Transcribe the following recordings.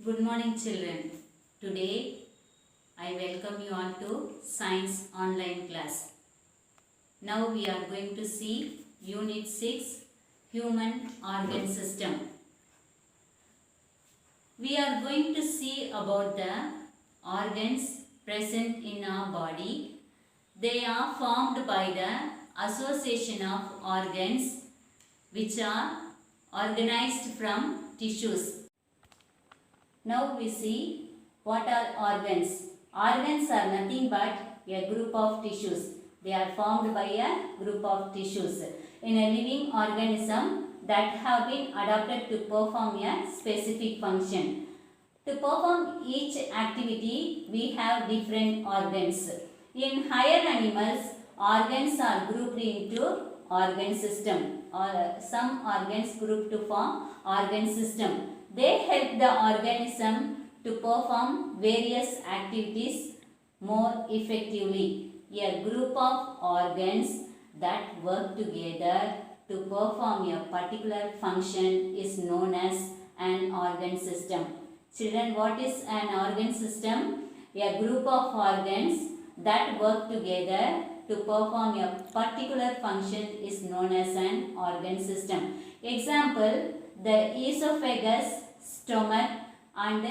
Good morning children. Today I welcome you all to Science Online class. Now we are going to see Unit 6 Human Organ System. We are going to see about the organs present in our body. They are formed by the association of organs which are organized from tissues. Now we see what are organs. Organs are nothing but a group of tissues. They are formed by a group of tissues in a living organism that have been adapted to perform a specific function. To perform each activity, we have different organs. In higher animals, organs are grouped into organ system, or some organs grouped to form organ system. They help the organism to perform various activities more effectively. A group of organs that work together to perform a particular function is known as an organ system. Children, what is an organ system? A group of organs that work together to perform a particular function is known as an organ system. Example, the esophagus, stomach and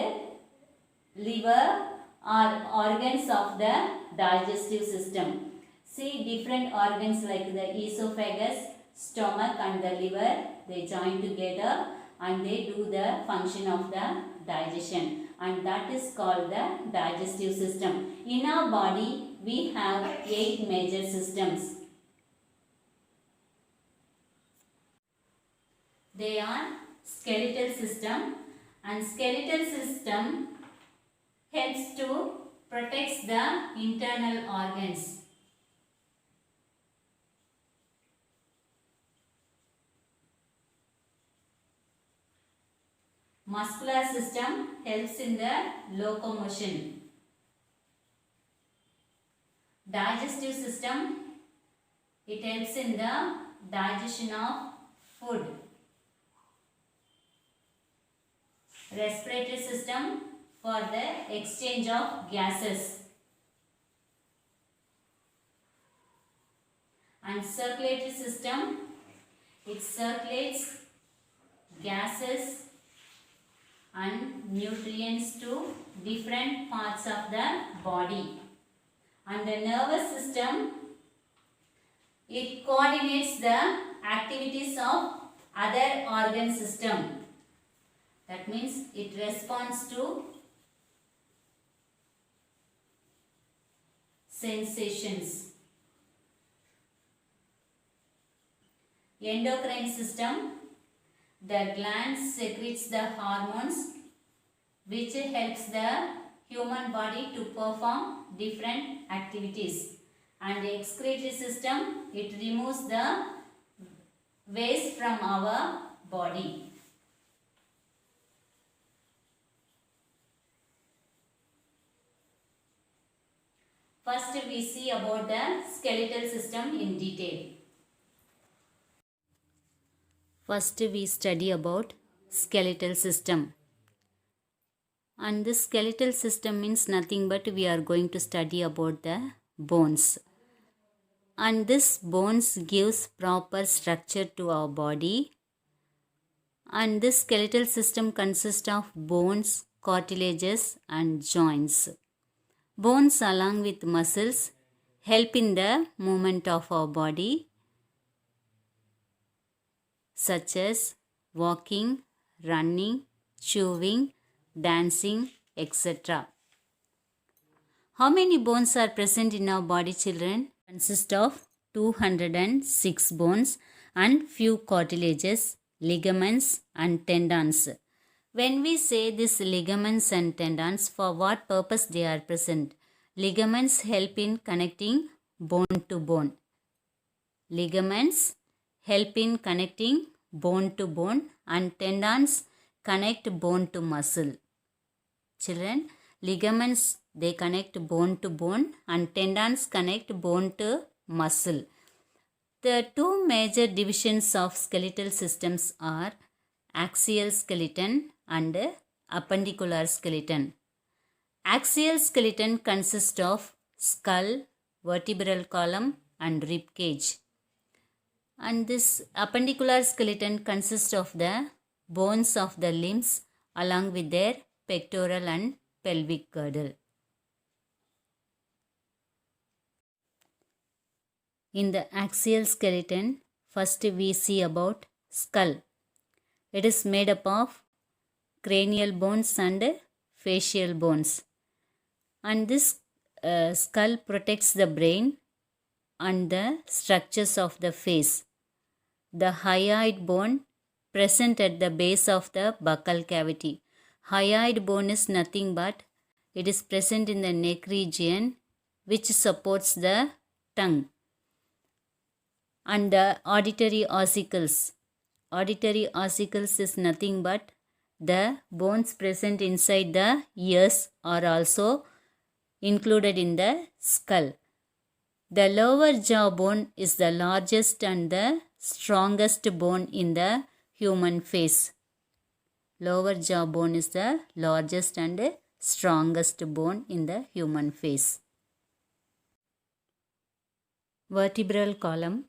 liver are organs of the digestive system. See, different organs like the esophagus, stomach and the liver, they join together and they do the function of the digestion, and that is called the digestive system. In our body, we have 8 major systems. They are skeletal system, and skeletal system helps to protect the internal organs. Muscular system helps in the locomotion. Digestive system, it helps in the digestion of food. Respiratory system for the exchange of gases. And circulatory system, it circulates gases and nutrients to different parts of the body. And the nervous system, it coordinates the activities of other organ system. That means it responds to sensations. Endocrine system, the glands secretes the hormones which helps the human body to perform different activities. And the excretory system, it removes the waste from our body. First we see about the skeletal system in detail. First we study about skeletal system. And this skeletal system means nothing but we are going to study about the bones. And this bones gives proper structure to our body. And this skeletal system consists of bones, cartilages and joints. Bones along with muscles help in the movement of our body, such as walking, running, chewing, dancing, etc. How many bones are present in our body, children? Consist of 206 bones and few cartilages, ligaments and tendons. When we say these ligaments and tendons, for what purpose they are present? Ligaments help in connecting bone to bone. Ligaments help in connecting bone to bone and tendons connect bone to muscle. Children, ligaments, they connect bone to bone and tendons connect bone to muscle. The two major divisions of skeletal systems are axial skeleton and appendicular skeleton. Axial skeleton consists of skull, vertebral column and rib cage. And this appendicular skeleton consists of the bones of the limbs along with their pectoral and pelvic girdle. In the axial skeleton, first we see about skull. It is made up of cranial bones and facial bones. And this skull protects the brain and the structures of the face. The hyoid bone present at the base of the buccal cavity. Hyoid bone is nothing but it is present in the neck region which supports the tongue. And the auditory ossicles. Auditory ossicles is nothing but the bones present inside the ears are also included in the skull. The lower jaw bone is the largest and the strongest bone in the human face. Lower jaw bone is the largest and strongest bone in the human face. Vertebral column.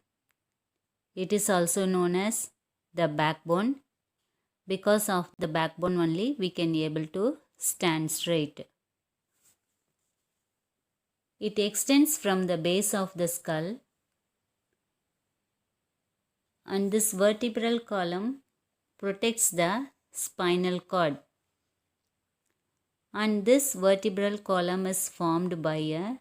It is also known as the backbone. Because of the backbone only we can able to stand straight. It extends from the base of the skull, and this vertebral column protects the spinal cord. And this vertebral column is formed by a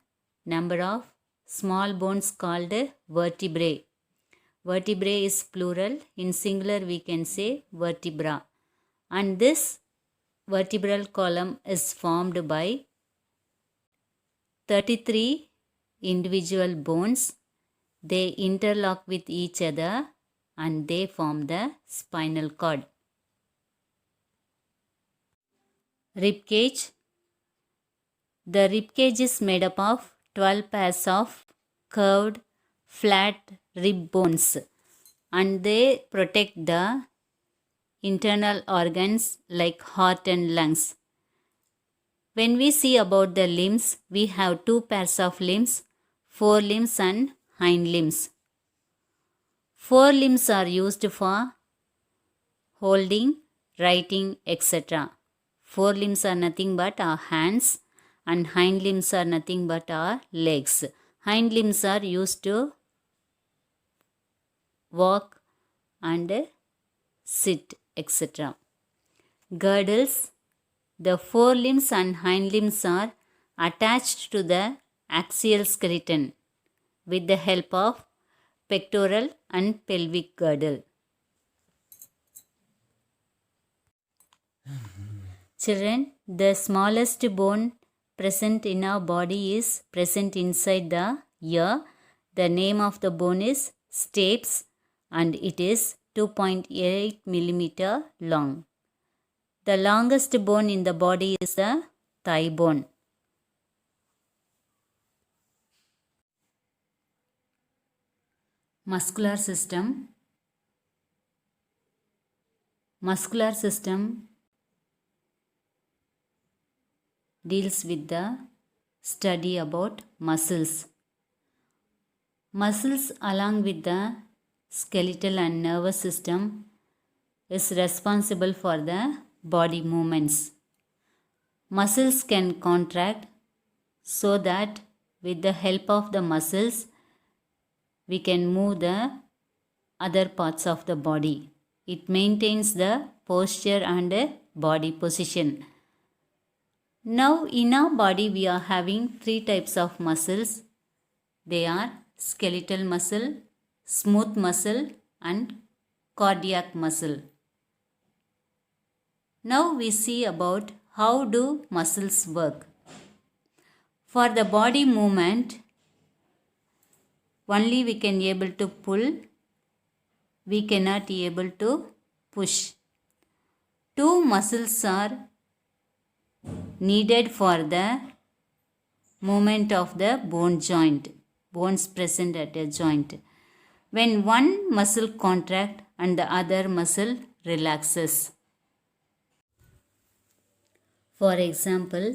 number of small bones called vertebrae. Vertebrae is plural. In singular we can say vertebra. And this vertebral column is formed by 33 individual bones. They interlock with each other and they form the spinal cord. Rib cage. The rib cage is made up of 12 pairs of curved, flat rib bones, and they protect the internal organs like heart and lungs. When we see about the limbs, we have two pairs of limbs, forelimbs and hind limbs. Forelimbs are used for holding, writing, etc. Forelimbs are nothing but our hands and hind limbs are nothing but our legs. Hind limbs are used to walk and sit, etc. Girdles. The forelimbs and hind limbs are attached to the axial skeleton with the help of pectoral and pelvic girdle. Children, the smallest bone present in our body is present inside the ear. The name of the bone is stapes and it is 2.8 millimeter long. The longest bone in the body is the thigh bone. Muscular system. Muscular system deals with the study about muscles. Muscles along with the skeletal and nervous system is responsible for the body movements. Muscles can contract so that with the help of the muscles we can move the other parts of the body. It maintains the posture and body position. Now in our body we are having three types of muscles. They are skeletal muscle, smooth muscle and cardiac muscle. Now we see about how do muscles work. For the body movement, only we can able to pull, we cannot able to push. Two muscles are needed for the movement of the bone joint, bones present at a joint. When one muscle contracts and the other muscle relaxes. For example,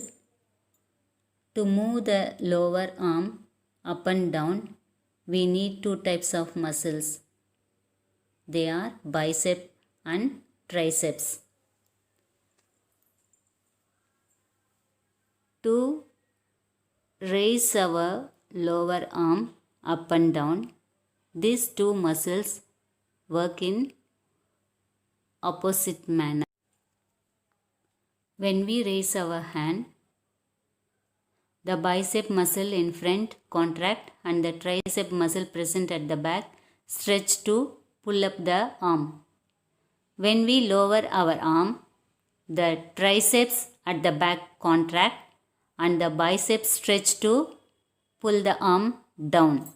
to move the lower arm up and down, we need two types of muscles. They are bicep and triceps. To raise our lower arm up and down, these two muscles work in opposite manner. When we raise our hand, the bicep muscle in front contract and the tricep muscle present at the back stretch to pull up the arm. When we lower our arm, the triceps at the back contract and the biceps stretch to pull the arm down.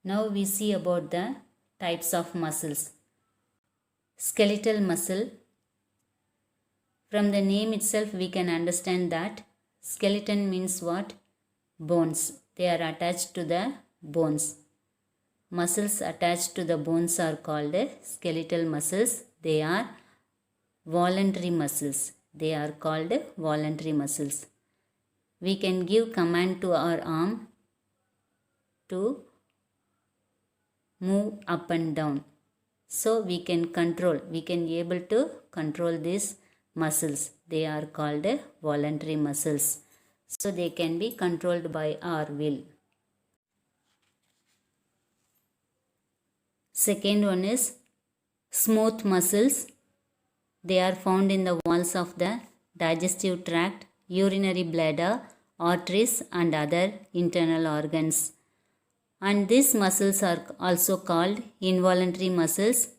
Now we see about the types of muscles. Skeletal muscle. From the name itself we can understand that skeleton means what? Bones. They are attached to the bones. Muscles attached to the bones are called skeletal muscles. They are voluntary muscles. They are called voluntary muscles. We can give command to our arm to move up and down. So we can able to control these muscles. They are called voluntary muscles. So they can be controlled by our will. Second one is smooth muscles. They are found in the walls of the digestive tract, urinary bladder, arteries and other internal organs. And these muscles are also called involuntary muscles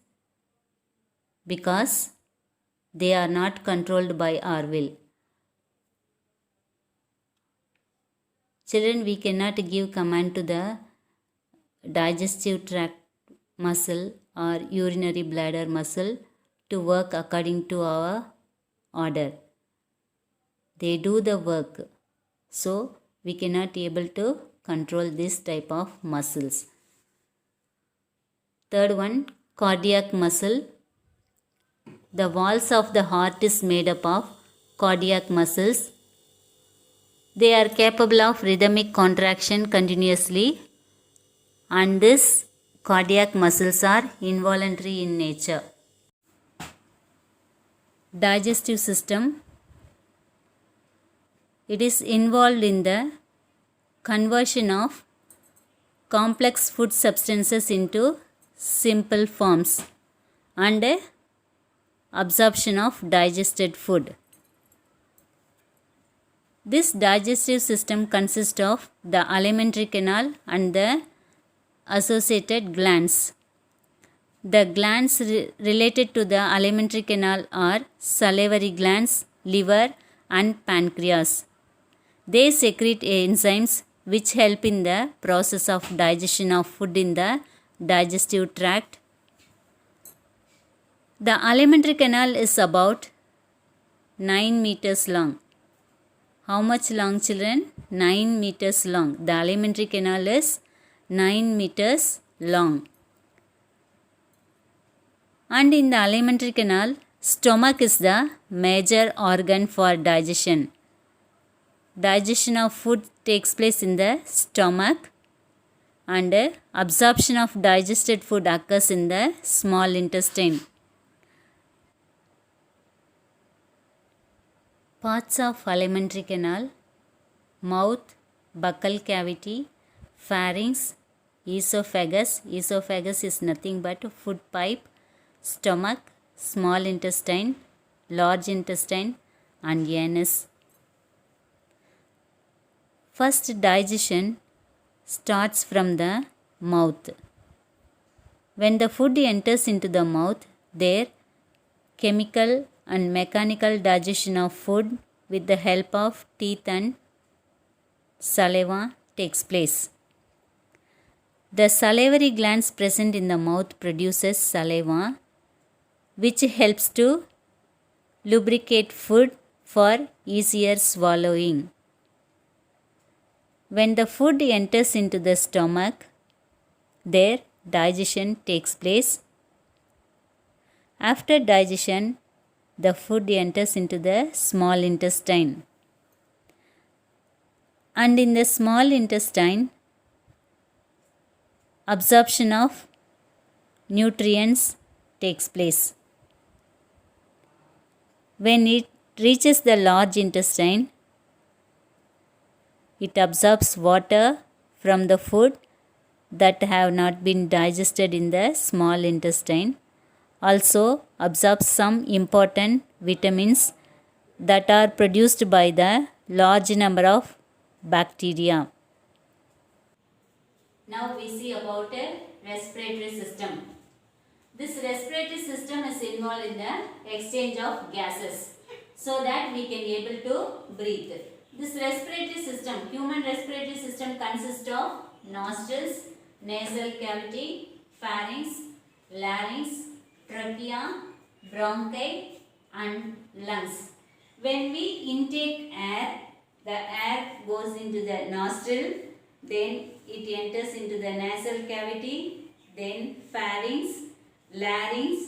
because they are not controlled by our will. Children, we cannot give command to the digestive tract muscle or urinary bladder muscle to work according to our order. They do the work. So we cannot able to control this type of muscles. Third one, cardiac muscle. The walls of the heart is made up of cardiac muscles. They are capable of rhythmic contraction continuously, and these cardiac muscles are involuntary in nature. Digestive system. It is involved in the conversion of complex food substances into simple forms and absorption of digested food. This digestive system consists of the alimentary canal and the associated glands. The glands related to the alimentary canal are salivary glands, liver and pancreas. They secrete enzymes which help in the process of digestion of food in the digestive tract. The alimentary canal is about 9 meters long. How much long, children? 9 meters long. The alimentary canal is 9 meters long. And in the alimentary canal, stomach is the major organ for digestion. Digestion of food takes place in the stomach and absorption of digested food occurs in the small intestine. Parts of alimentary canal: mouth, buccal cavity, pharynx, esophagus. Esophagus is nothing but food pipe, stomach, small intestine, large intestine and anus. First digestion starts from the mouth. When the food enters into the mouth, there chemical and mechanical digestion of food with the help of teeth and saliva takes place. The salivary glands present in the mouth produces saliva which helps to lubricate food for easier swallowing. When the food enters into the stomach, there digestion takes place. After digestion, the food enters into the small intestine. And in the small intestine, absorption of nutrients takes place. When it reaches the large intestine, it absorbs water from the food that have not been digested in the small intestine. Also absorbs some important vitamins that are produced by the large number of bacteria. Now we see about a respiratory system. This respiratory system is involved in the exchange of gases so that we can able to breathe. This respiratory system, human respiratory system consists of nostrils, nasal cavity, pharynx, larynx, trachea, bronchi and lungs. When we intake air, the air goes into the nostril, then it enters into the nasal cavity, then pharynx, larynx,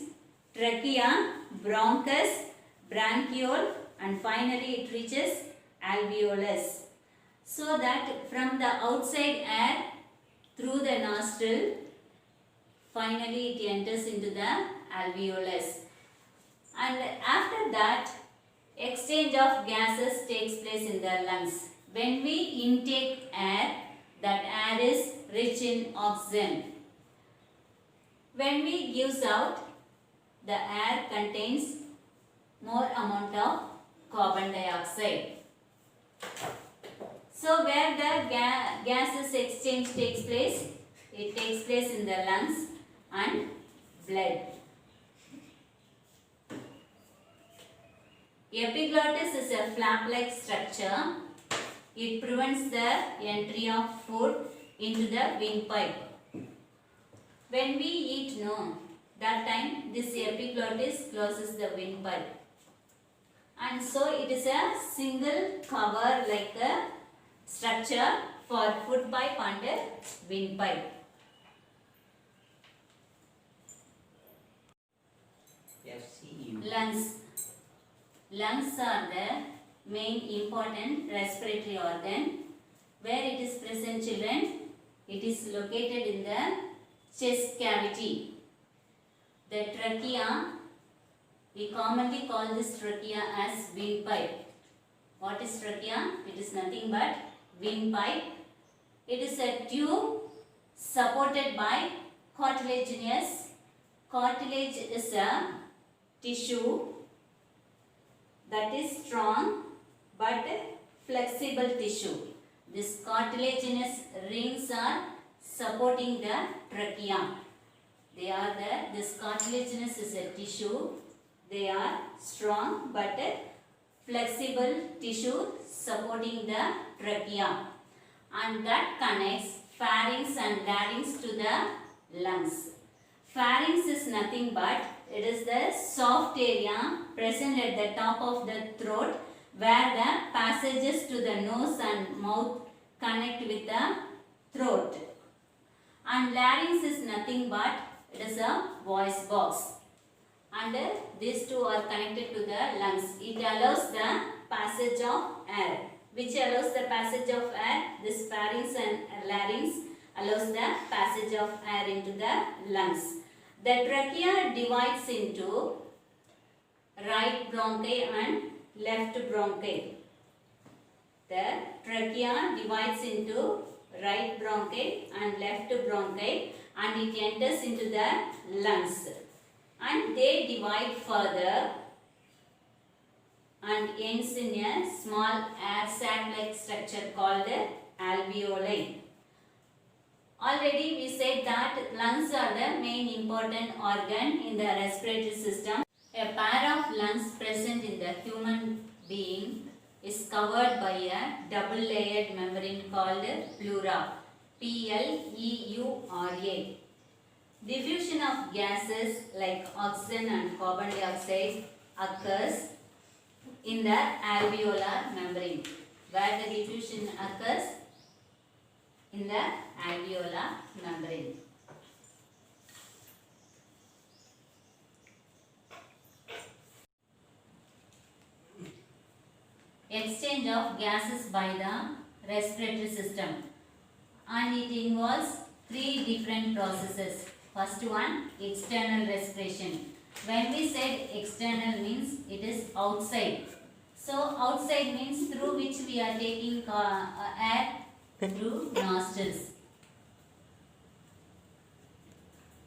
trachea, bronchus, bronchiole and finally it reaches alveolus. So that from the outside air through the nostril, finally it enters into the alveolus. And after that, exchange of gases takes place in the lungs. When we intake air, that air is rich in oxygen. When we gives out, the air contains more amount of carbon dioxide. So where the gases exchange takes place? It takes place in the lungs and blood. Epiglottis is a flap-like structure. It prevents the entry of food into the windpipe. When we eat, that time this epiglottis closes the windpipe. And so it is a single cover like a structure for food pipe and windpipe. Lungs. Lungs are the main important respiratory organ. Where it is present, children? It is located in the chest cavity. The trachea, we commonly call this trachea as windpipe. What is trachea? It is nothing but windpipe. It is a tube supported by cartilaginous. Cartilage is a tissue that is strong but flexible tissue. This cartilaginous rings are supporting the trachea. This cartilaginous is a tissue. They are strong but flexible tissue supporting the trachea, and that connects pharynx and larynx to the lungs. Pharynx is nothing but it is the soft area present at the top of the throat where the passages to the nose and mouth connect with the throat. And larynx is nothing but it is a voice box. And these two are connected to the lungs. It allows the passage of air. Which allows the passage of air? This pharynx and larynx allows the passage of air into the lungs. The trachea divides into right bronchi and left bronchi. The trachea divides into right bronchi and left bronchi and it enters into the lungs. And they divide further and ends in a small air sac-like structure called alveoli. Already we said that lungs are the main important organ in the respiratory system. A pair of lungs present in the human being is covered by a double-layered membrane called pleura. P-L-E-U-R-A. Diffusion of gases like oxygen and carbon dioxide occurs in the alveolar membrane. Where the diffusion occurs? In the alveolar membrane. exchange of gases by the respiratory system, and it involves three different processes. First one, external respiration. When we said external means it is outside. So outside means through which we are taking air through nostrils.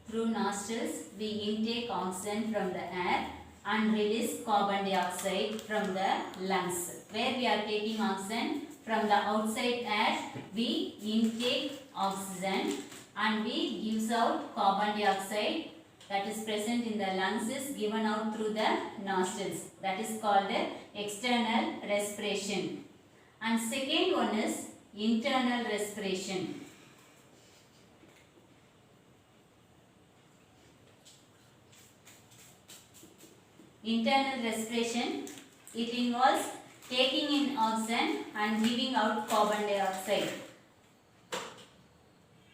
Through nostrils we intake oxygen from the air and release carbon dioxide from the lungs. Where we are taking oxygen from the outside air, we intake oxygen and we gives out carbon dioxide that is present in the lungs is given out through the nostrils. That is called external respiration. And second one is internal respiration. Internal respiration, it involves taking in oxygen and giving out carbon dioxide.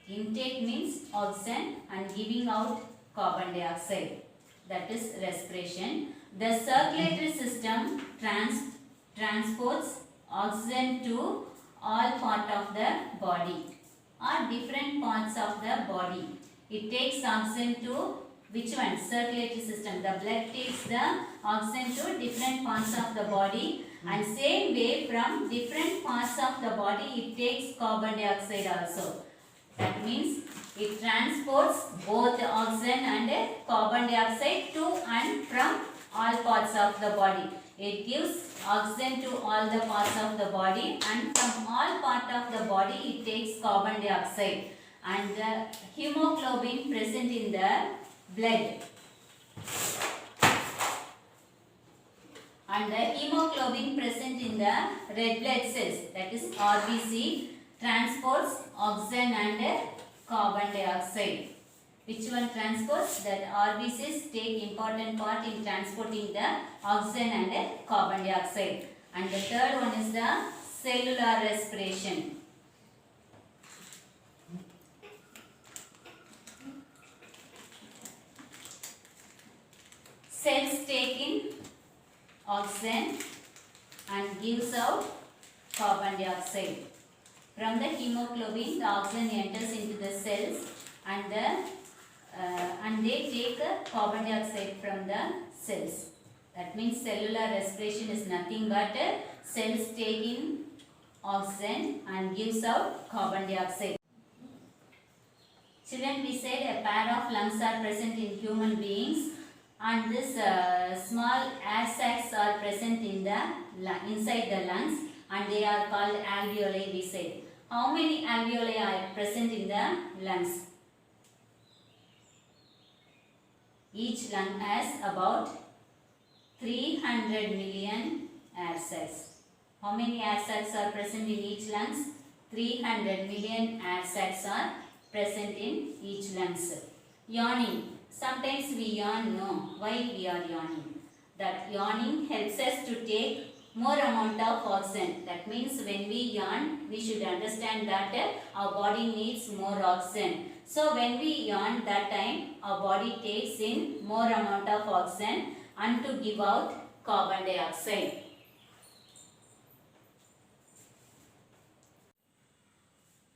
Intake means oxygen and giving out carbon dioxide. That is respiration. The circulatory system transports oxygen to all part of the body or different parts of the body. It takes oxygen to which one? Circulatory system. The blood takes the oxygen to different parts of the body, and same way from different parts of the body it takes carbon dioxide also. That means it transports both oxygen and carbon dioxide to and from all parts of the body. It gives oxygen to all the parts of the body, and from all part of the body it takes carbon dioxide. And the hemoglobin present in the blood and the hemoglobin present in the red blood cells, that is RBC, transports oxygen and carbon dioxide. Which one transports? That RBCs take important part in transporting the oxygen and carbon dioxide. And the third one is the cellular respiration. Cells take in oxygen and gives out carbon dioxide. From the hemoglobin, the oxygen enters into the cells and they take carbon dioxide from the cells. That means cellular respiration is nothing but cells take in oxygen and gives out carbon dioxide. Children, we said a pair of lungs are present in human beings, and this small air sacs are present in the inside the lungs, and they are called alveoli, we said. How many alveoli are present in the lungs? Each lung has about 300 million air sacs. How many air sacs are present in each lungs? 300 million air sacs are present in each lungs. Yawning. Sometimes we yawn, no. Why we are yawning? That yawning helps us to take more amount of oxygen. That means when we yawn, we should understand that our body needs more oxygen. So when we yawn, that time our body takes in more amount of oxygen and to give out carbon dioxide.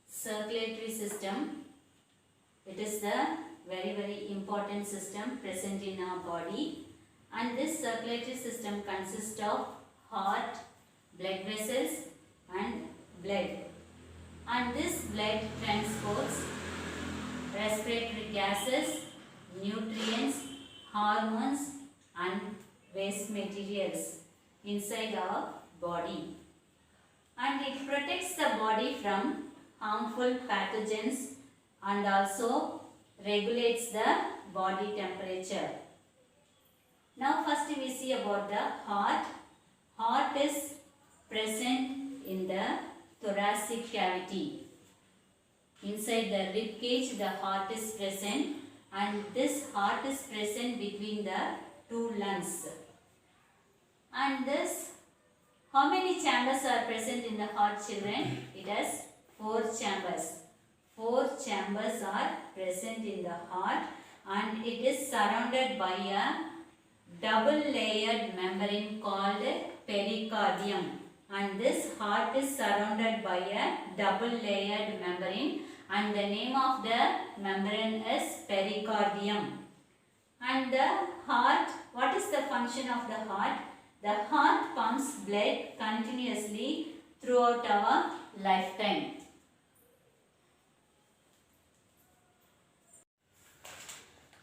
Circulatory system. It is the very important system present in our body, and this circulatory system consists of heart, blood vessels and blood, and this blood transports respiratory gases, nutrients, hormones and waste materials inside our body, and it protects the body from harmful pathogens and also regulates the body temperature. Now first we see about the heart. Heart is present in the thoracic cavity. Inside the rib cage the heart is present, and this heart is present between the two lungs. And this, how many chambers are present in the heart, children? It has 4 chambers. 4 chambers are present in the heart, and it is surrounded by a double layered membrane called pericardium, and this heart is surrounded by a double layered membrane, and the name of the membrane is pericardium. And the heart, what is the function of the heart? The heart pumps blood continuously throughout our lifetime.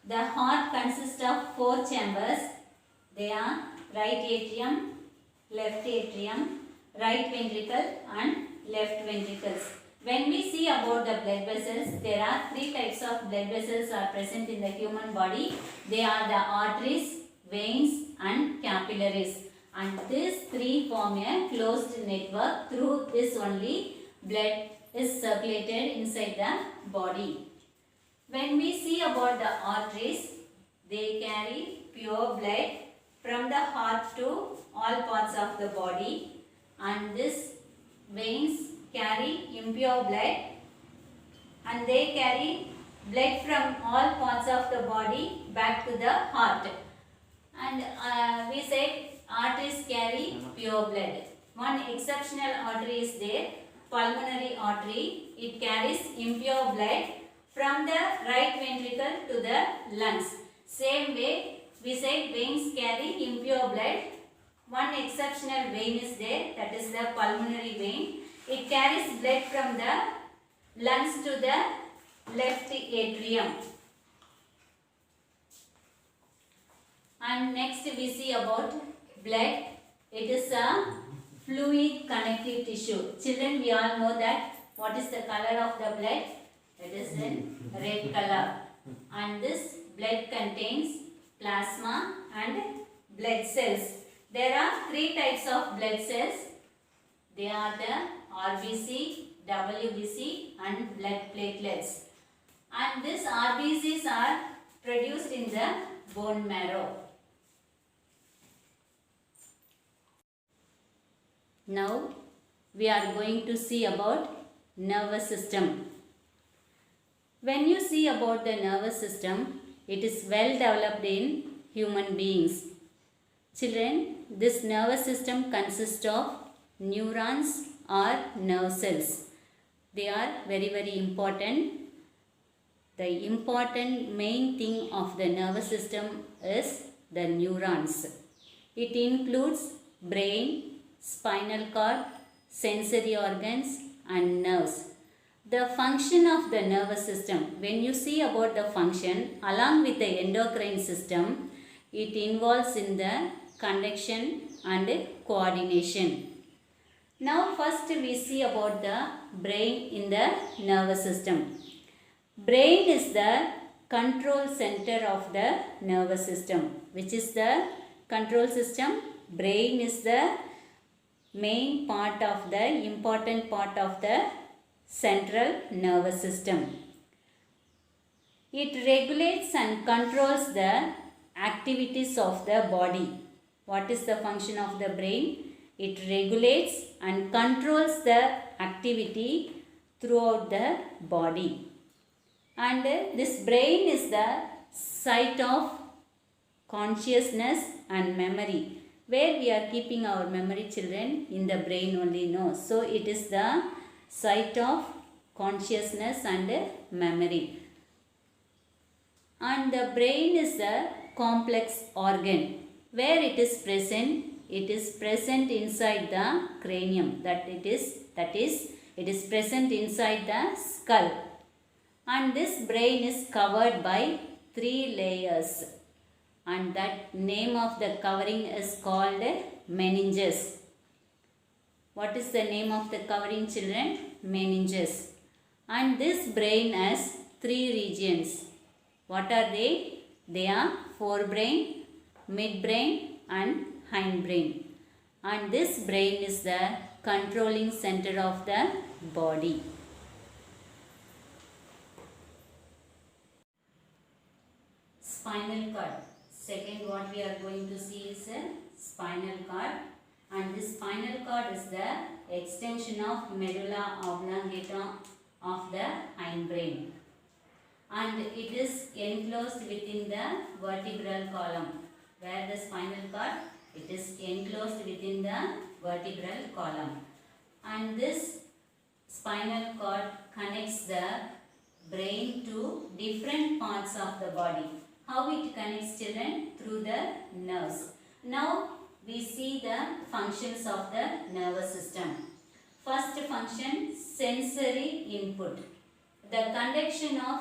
The heart consists of 4 chambers. They are right atrium, left atrium, right ventricle and left ventricles. When we see about the blood vessels, there are 3 types of blood vessels are present in the human body. They are the arteries, veins and capillaries. And these 3 form a closed network. Through this only blood is circulated inside the body. When we see about the arteries, they carry pure blood from the heart to all parts of the body, and these veins carry impure blood and they carry blood from all parts of the body back to the heart. And we said arteries carry pure blood. One exceptional artery is there, pulmonary artery. It carries impure blood from the right ventricle to the lungs. Same way, we said veins carry impure blood. One exceptional vein is there, that is the pulmonary vein. It carries blood from the lungs to the left atrium. And next we see about blood. It is a fluid connective tissue. Children, we all know that what is the color of the blood? It is in red color. And this blood contains plasma and blood cells. There are 3 types of blood cells. They are the RBC, WBC and blood platelets. And these RBCs are produced in the bone marrow. Now we are going to see about nervous system. When you see about the nervous system, it is well developed in human beings. Children, this nervous system consists of neurons or nerve cells. They are very important. The important main thing of the nervous system is the neurons. It includes brain, spinal cord, sensory organs and nerves. The function of the nervous system, when you see about the function along with the endocrine system, it involves in the conduction and coordination. Now first we see about the brain in the nervous system. Brain is the control center of the nervous system. Which is the control system? Brain is the main part of the important part of the central nervous system. It regulates and controls the activities of the body. What is the function of the brain? It regulates and controls the activity throughout the body. And this brain is the site of consciousness and memory. Where we are keeping our memory, children? In the brain only, no. So it is the site of consciousness and memory. And the brain is a complex organ. Where it is present inside the cranium. It is present inside the skull. And this brain is covered by 3 layers. And that name of the covering is called meninges. What is the name of the covering, children? Meninges. And this brain has 3 regions. What are they? They are forebrain, midbrain and hindbrain. And this brain is the controlling center of the body. Spinal cord. Second, what we are going to see is a spinal cord. And this spinal cord is the extension of medulla oblongata of the hindbrain. And it is enclosed within the vertebral column. Where the spinal cord? It is enclosed within the vertebral column. And this spinal cord connects the brain to different parts of the body. How it connects, children? Through the nerves. Now we see the functions of the nervous system. First function, sensory input. The conduction of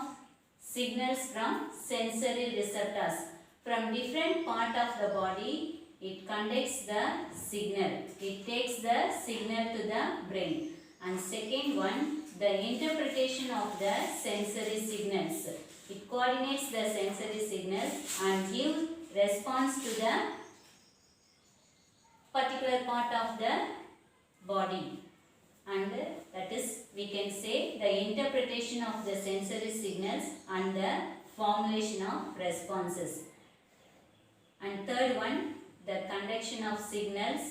signals from sensory receptors. From different part of the body, it conducts the signal. It takes the signal to the brain. And second one, the interpretation of the sensory signals. It coordinates the sensory signals and gives response to the particular part of the body. And that is, we can say, the interpretation of the sensory signals and the formulation of responses. And third one, the conduction of signals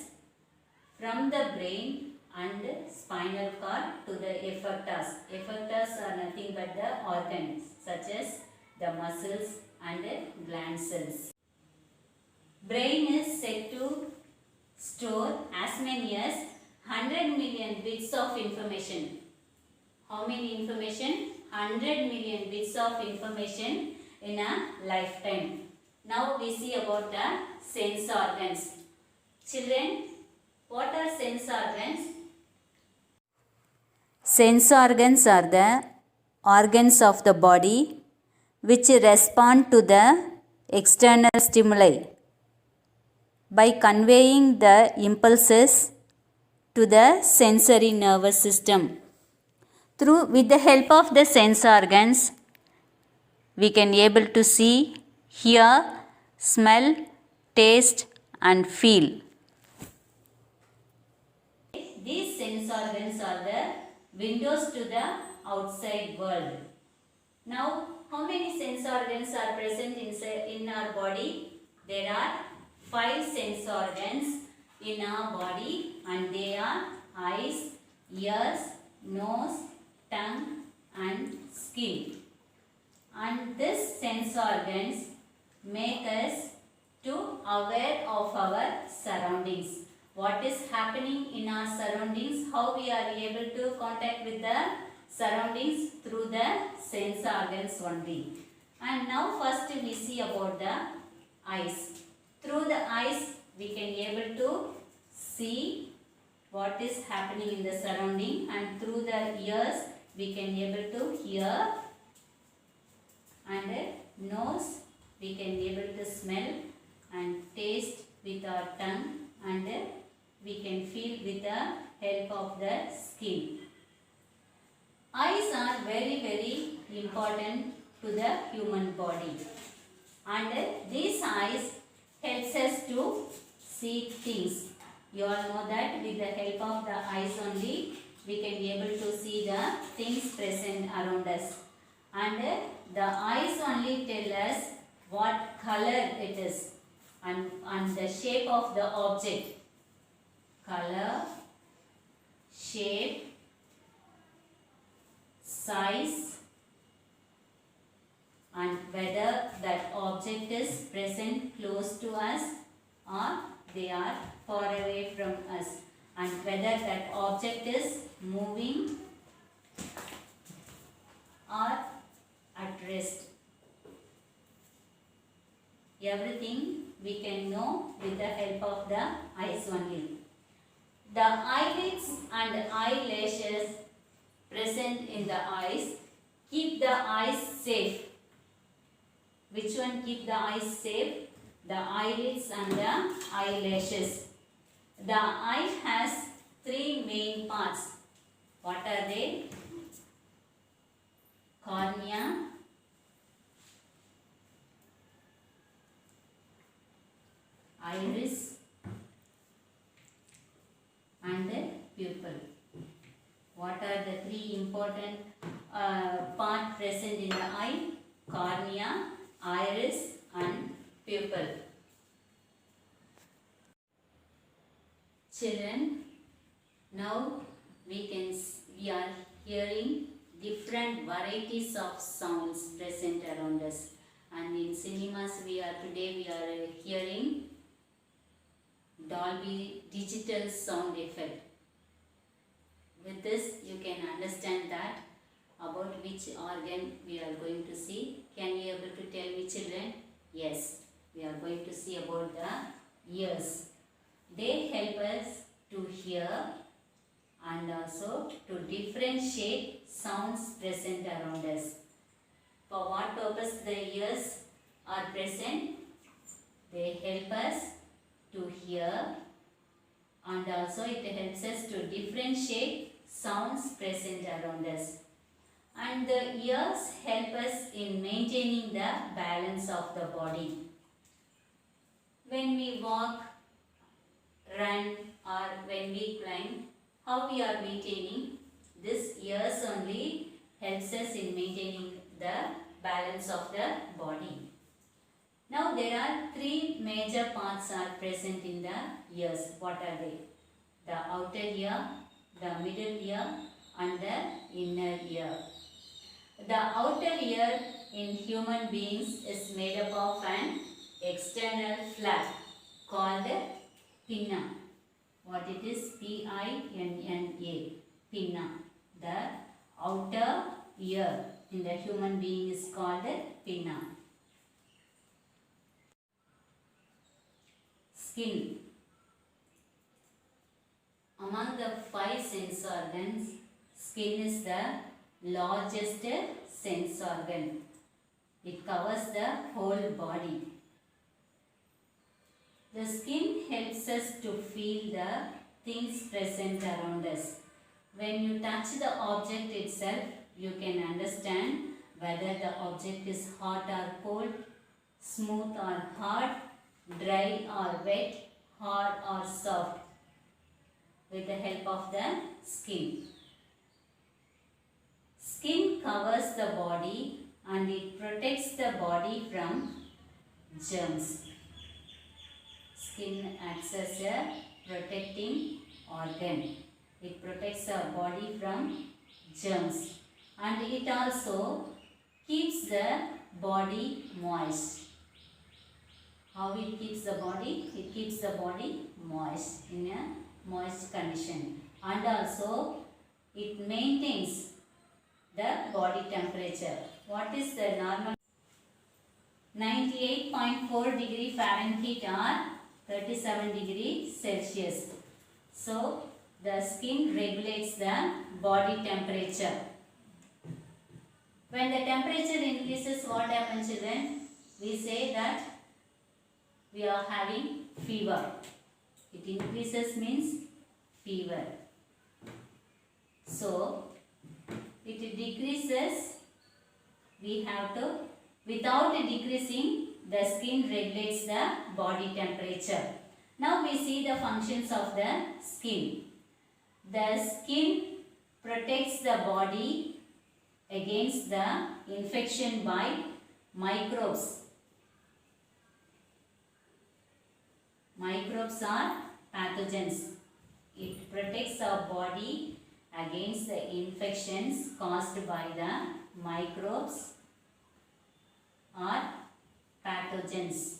from the brain and spinal cord to the effectors. Effectors are nothing but the organs such as the muscles and gland cells. Brain is said to store as many as 100 million bits of information. How many information? 100 million bits of information in a lifetime. Now we see about the sense organs. Children, what are sense organs? Sense organs are the organs of the body which respond to the external stimuli by conveying the impulses to the sensory nervous system. With the help of the sense organs, we can able to see, hear, smell, taste and feel. These sense organs are the windows to the outside world. Now, how many sense organs are present in our body? There are 5 sense organs in our body, and they are eyes, ears, nose, tongue and skin. And these sense organs make us to aware of our surroundings. What is happening in our surroundings, how we are able to contact with the surroundings? Through the sense organs only. And now first we see about the eyes. Through the eyes we can able to see what is happening in the surrounding, and through the ears we can able to hear, and nose we can able to smell and taste with our tongue, and we can feel with the help of the skin. Eyes are very, very important to the human body, and these eyes helps us to see things. You all know that with the help of the eyes only we can be able to see the things present around us, and the eyes only tell us what color it is and the shape of the object. Color, shape, size, and whether that object is present close to us or they are far away from us, and whether that object is moving or at rest. Everything we can know with the help of the eyes only. The eyelids and eyelashes present in the eyes keep the eyes safe. Which one keep the eyes safe? The eyelids and the eyelashes. The eye has 3 main parts. What are they? Cornea, iris and the pupil. What are the 3 important parts present in the eye? Cornea, iris and pupil. Children, now we are hearing different varieties of sounds present around us, and in cinemas today we are hearing Dolby Digital sound effect. With this you can understand that about which organ we are going to see. Can you able to tell me, children? Yes, we are going to see about the ears. They help us to hear and also to differentiate sounds present around us. For what purpose the ears are present? They help us to hear and also it helps us to differentiate sounds present around us. And the ears help us in maintaining the balance of the body. When we walk, run or when we climb, how we are maintaining? This ears only helps us in maintaining the balance of the body. Now there are three major parts are present in the ears. What are they? The outer ear, the middle ear and the inner ear. The outer ear in human beings is made up of an external flap called pinna. What it is? P-I-N-N-A. Pinna. The outer ear in the human being is called pinna. Skin. Among the 5 sense organs, skin is the largest sense organ. It covers the whole body. The skin helps us to feel the things present around us. When you touch the object itself, you can understand whether the object is hot or cold, smooth or hard, dry or wet, hard or soft, with the help of the skin. Skin covers the body and it protects the body from germs. Skin acts as a protecting organ. It protects our body from germs and it also keeps the body moist. How it keeps the body? It keeps the body moist, in a moist condition, and also it maintains the body temperature. What is the normal? 98.4 degree Fahrenheit or 37 degree Celsius. So the skin regulates the body temperature. When the temperature increases, what happens, children? We say that we are having fever. It increases means fever. So it decreases, we have to, without decreasing, the skin regulates the body temperature. Now we see the functions of the skin. The skin protects the body against the infection by microbes. Microbes are pathogens. It protects our body against the infections caused by the microbes or pathogens.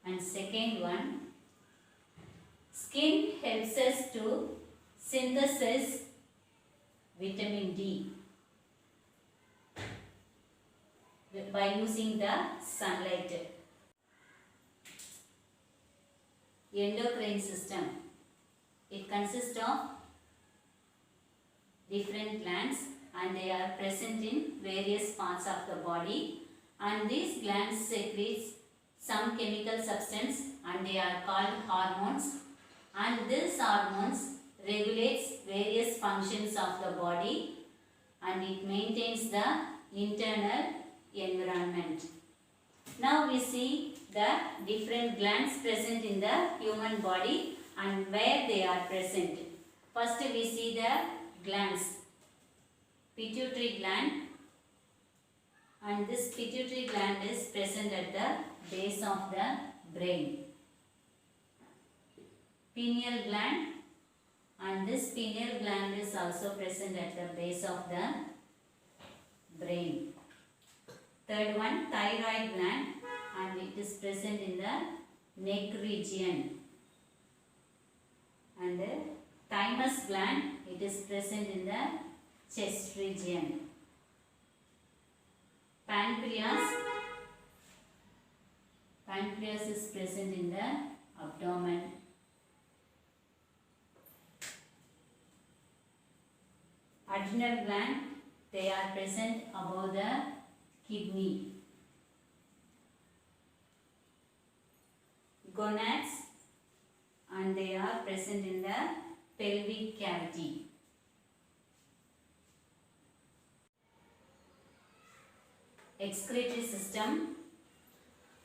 And second one, skin helps us to synthesize vitamin D by using the sunlight. Endocrine system. It consists of different glands and they are present in various parts of the body, and these glands secretes some chemical substance and they are called hormones, and these hormones regulates various functions of the body and it maintains the internal environment. Now we see the different glands present in the human body and where they are present. First we see the glands. Pituitary gland, and this pituitary gland is present at the base of the brain. Pineal gland, and this pineal gland is also present at the base of the brain. Third one, thyroid gland, and it is present in the neck region. And thymus gland, it is present in the chest region. Pancreas is present in the abdomen. Adrenal gland, they are present above the kidney. Gonads, and they are present in the pelvic cavity. Excretory system.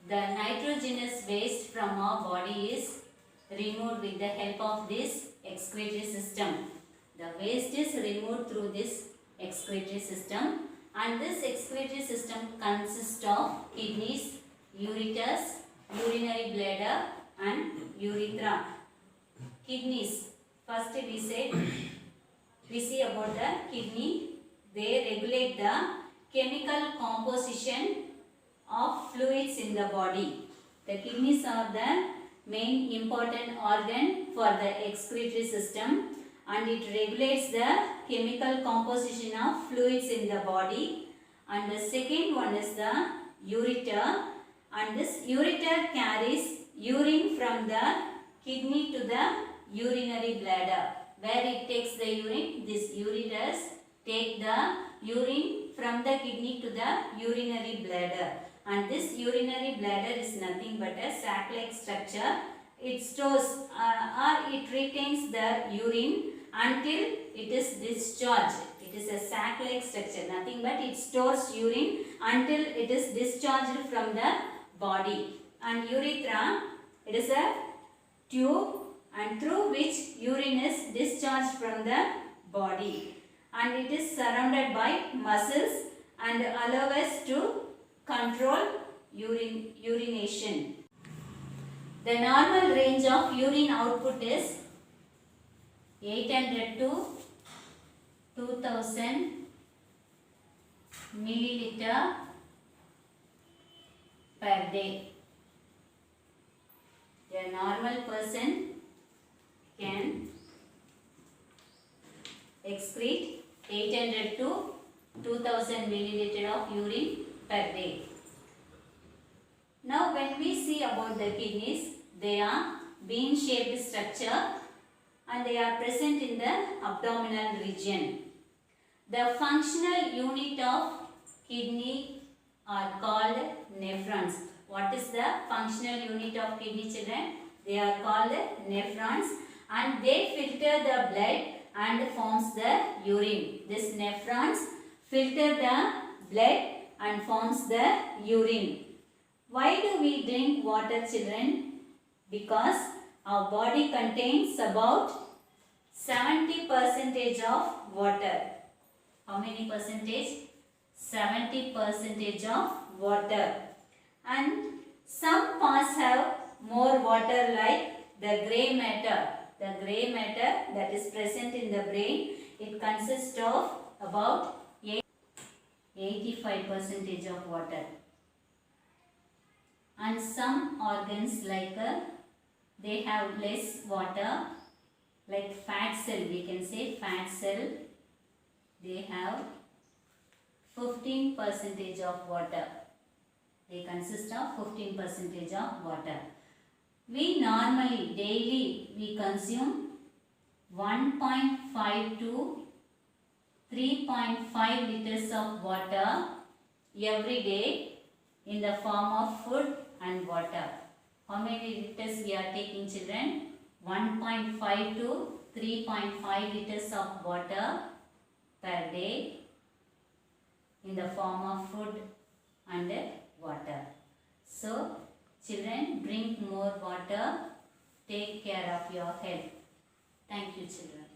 The nitrogenous waste from our body is removed with the help of this excretory system. The waste is removed through this excretory system, and this excretory system consists of kidneys, ureters, urinary bladder and urethra. Kidneys. First we see about the kidney. They regulate the chemical composition of fluids in the body. The kidneys are the main important organ for the excretory system, and it regulates the chemical composition of fluids in the body. And the second one is the ureter, and this ureter carries urine from the kidney to the urinary bladder. Where it takes the urine, these ureters take the urine from the kidney to the urinary bladder. And this urinary bladder is nothing but a sac-like structure. It stores or it retains the urine until it is discharged. It is a sac-like structure, nothing but it stores urine until it is discharged from the body. And urethra, it is a tube and through which urine is discharged from the body, and it is surrounded by muscles and allow us to control urination. The normal range of urine output is 800 to 2000 milliliter per day. A normal person can excrete 800 to 2000 milliliter of urine per day. Now when we see about the kidneys, they are bean shaped structure and they are present in the abdominal region. The functional unit of kidney are called nephrons. What is the functional unit of kidney, children? They are called nephrons, and they filter the blood and forms the urine. These nephrons filter the blood and forms the urine. Why do we drink water, children? Because our body contains about 70% of water. How many percentage? 70% of water. And some parts have more water, like the grey matter. The grey matter that is present in the brain, it consists of about 85% of water. And some organs like they have less water, like fat cell, we can say fat cell, they have 15% of water. They consist of 15% of water. We normally, daily, we consume 1.5 to 3.5 liters of water every day in the form of food and water. How many liters we are taking, children? 1.5 to 3.5 liters of water per day in the form of food and water. So, children, drink more water. Take care of your health. Thank you, children.